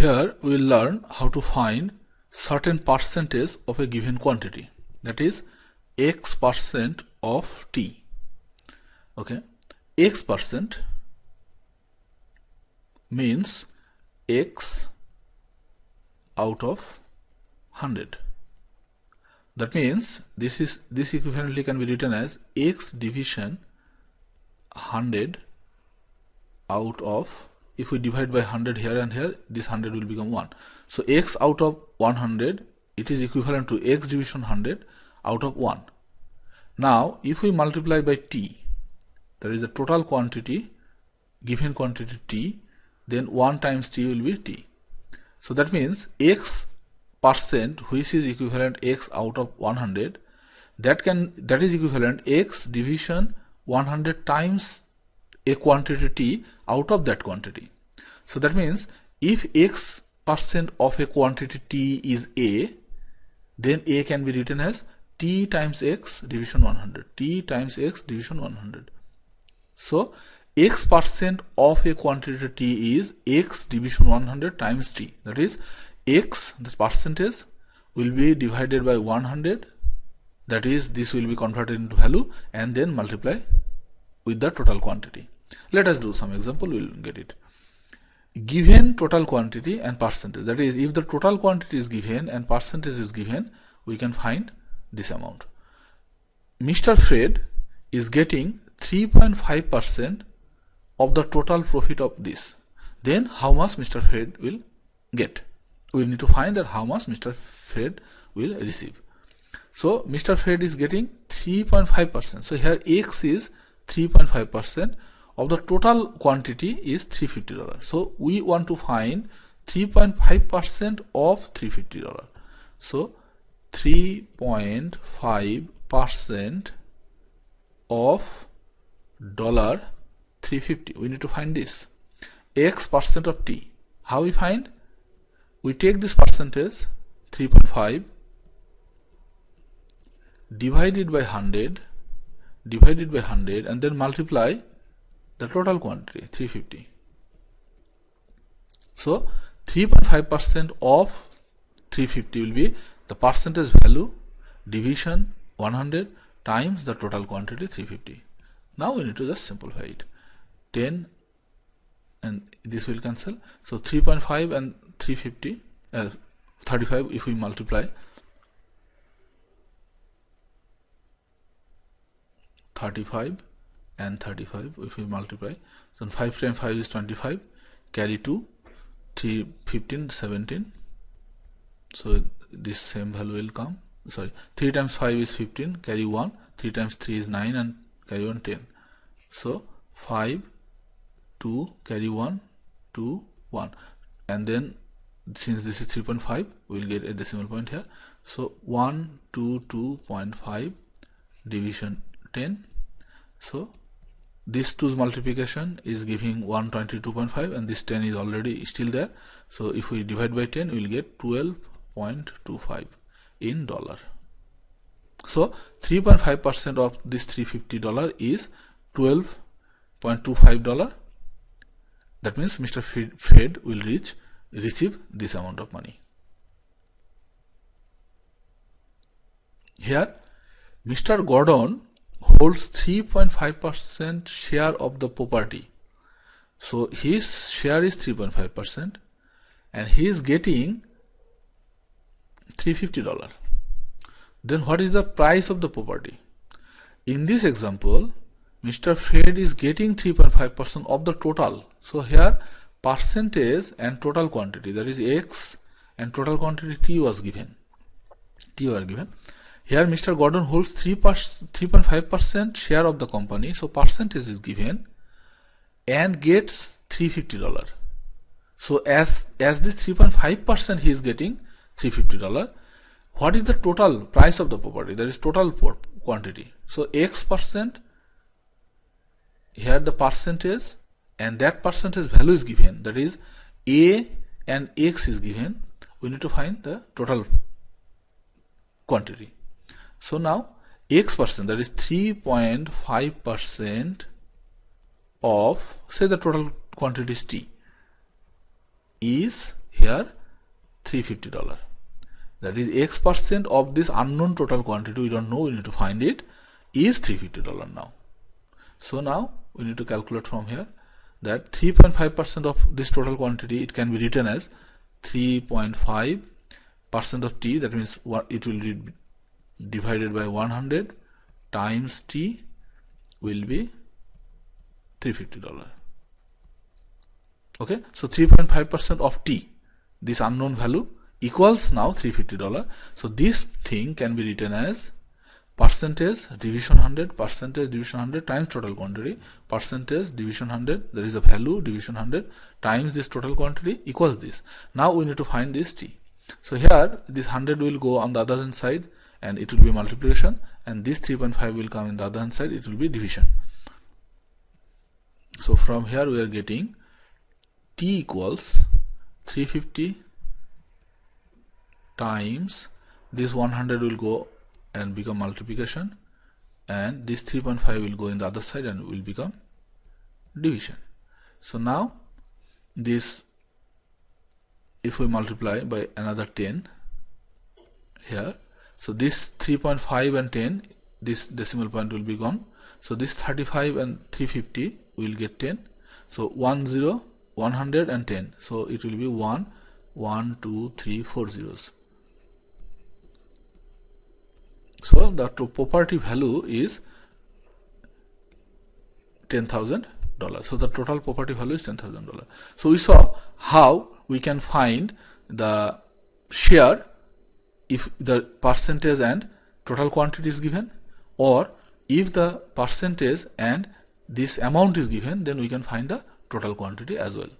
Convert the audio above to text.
Here we will learn how to find certain percentage of a given quantity, that is X% of T. Okay, X% means X out of 100. That means this equivalently can be written as X division 100 out of, if we divide by 100 here and here, this 100 will become 1. So X out of 100, it is equivalent to X division 100 out of 1. Now if we multiply by T, that is the total quantity, given quantity T, then 1 times T will be T. So that means X%, which is equivalent X out of 100, that is equivalent X division 100 times a quantity T out of that quantity. So that means if X% of a quantity T is A, then A can be written as T times X division 100. T times X division 100. So X% of a quantity T is X division 100 times T. That is X, the percentage, will be divided by 100. That is, this will be converted into value and then multiply with the total quantity. Let us do some example, we will get it. Given total quantity and percentage, that is, if the total quantity is given and percentage is given, we can find this amount. Mr. Fred is getting 3.5% of the total profit of this. Then how much Mr. Fred will get? We need to find that how much Mr. Fred will receive. So Mr. Fred is getting 3.5%. So here X is 3.5% of the total quantity is $350. So we want to find 3.5% of $350. So 3.5% of $350. We need to find this X% of T. How we find? We take this percentage 3.5 divided by 100 and then multiply the total quantity 350. So 3.5% of 350 will be the percentage value division 100 times the total quantity 350. Now we need to just simplify it. 10 and this will cancel. So 3.5 and 350 35. If we multiply 35 and 35, if we multiply, so 5 times 5 is 25, carry 2, 3, 15, 17. So this same value will come. Sorry, 3 times 5 is 15, carry 1, 3 times 3 is 9 and carry 1, 10. So 5, 2, carry 1, 2, 1. And then since this is 3.5, we will get a decimal point here. So 122.5 division 10. So this 2's multiplication is giving 122.5 and this 10 is already still there. So if we divide by 10, we will get 12.25 in dollar. So 3.5% of this $350 is $12.25. That means Mr. Fred will receive this amount of money. Here Mr. Gordon holds 3.5% share of the property. So his share is 3.5% and he is getting $350. Then what is the price of the property? In this example, Mr. Fred is getting 3.5% of the total. So here percentage and total quantity, that is X and total quantity T was given. Here Mr. Gordon holds 3.5% share of the company. So percentage is given and gets $350. So as this 3.5% he is getting $350. What is the total price of the property? That is total quantity. So X%, here the percentage and that percentage value is given, that is A and X is given. We need to find the total quantity. So now X%, that is 3.5% of, say the total quantity is T, is here $350. That is X% of this unknown total quantity, we don't know, we need to find it, is $350 now. So now we need to calculate from here that 3.5% of this total quantity, it can be written as 3.5% of T, that means it will be divided by 100 times T will be $350. Okay, so 3.5% of T, this unknown value, equals now $350. So this thing can be written as percentage division 100, percentage division 100 times total quantity, percentage division 100, there is a value, division 100 times this total quantity equals this. Now we need to find this T. So here this 100 will go on the other hand side and it will be multiplication, and this 3.5 will come in the other hand side, it will be division. So from here we are getting T equals 350 times this 100 will go and become multiplication, and this 3.5 will go in the other side and will become division. So now this, if we multiply by another 10 here, so this 3.5 and 10, this decimal point will be gone. So this 35 and 350 will get 10. So 100 and 10. So it will be 1, 2, 3, 4 zeros. So the property value is $10,000. So the total property value is $10,000. So we saw how we can find the share if the percentage and total quantity is given, or if the percentage and this amount is given, then we can find the total quantity as well.